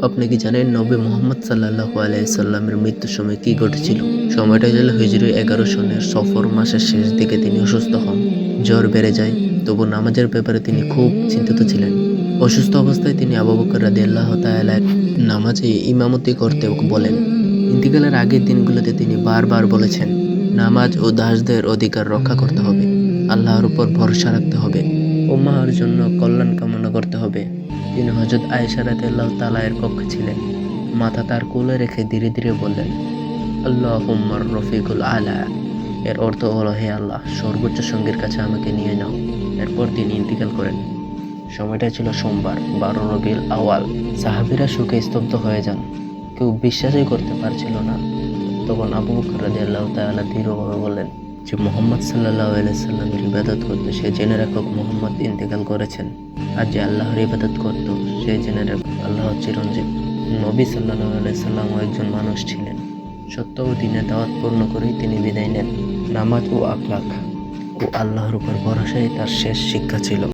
আপনি কি জানেন নবী মুহাম্মদ সাল্লাল্লাহু আলাইহি সাল্লামের মৃত্যুর সময় কি ঘটেছিল? সময়টা ছিল হিজরি 11 সনের সফর মাসের শেষ দিকে তিনি অসুস্থ হন। জ্বর বেড়ে যায়, তবু নামাজের ব্যাপারে তিনি খুব চিন্তিত ছিলেন। অসুস্থ অবস্থায় তিনি আবু বকর রাদিয়াল্লাহু তাআলা নামাজে ইমামতি করতে বলেন। ইন্তিকালের আগের দিনগুলোতে তিনি বারবার বলেছেন, নামাজ ও দাসদের অধিকার রক্ষা করতে হবে, আল্লাহর উপর ভরসা রাখতে হবে, উম্মাহর জন্য কল্যাণ কামনা করতে হবে। তিনি হযরত আয়েশা রাদিয়াল্লাহু তাআলা এর কক্ষে ছিলেন। মাথা তার কোলে রেখে ধীরে ধীরে বললেন, আল্লাহুম্মার রফিকুল আলা। এর অর্থ হলো, হে আল্লাহ, সর্বোচ্চ সঙ্গীর কাছে আমাকে নিয়ে নাও। এরপর তিনি ইন্তিকাল করেন। সময়টা ছিল সোমবার, 12 রবিউল আওয়াল। সাহাবীরা শোকে স্তব্ধ হয়ে যান। কেউ বিশ্বাসই করতে পারছিল না। তখন আবু বকর রাদিয়াল্লাহু তাআলা দৃঢ়ভাবে বললেন, যে মুহাম্মদ সাল্লাল্লাহু আলাইহি সাল্লামের ইবাদত করত সে জেনে রাখুক মুহাম্মদ ইন্তেকাল করেছেন। আর যে আল্লাহর ইবাদত করত সে জেনে রাখুক আল্লাহ চিরঞ্জীব। নবী সাল্লাল্লাহু আলাইহি সাল্লামও একজন মানুষ ছিলেন। সত্য ও দ্বীনের দাওয়াত পূর্ণ করেই তিনি বিদায় নেন। নামাজ ও আখলাক ও আল্লাহর উপর ভরসাই তার শেষ শিক্ষা ছিল।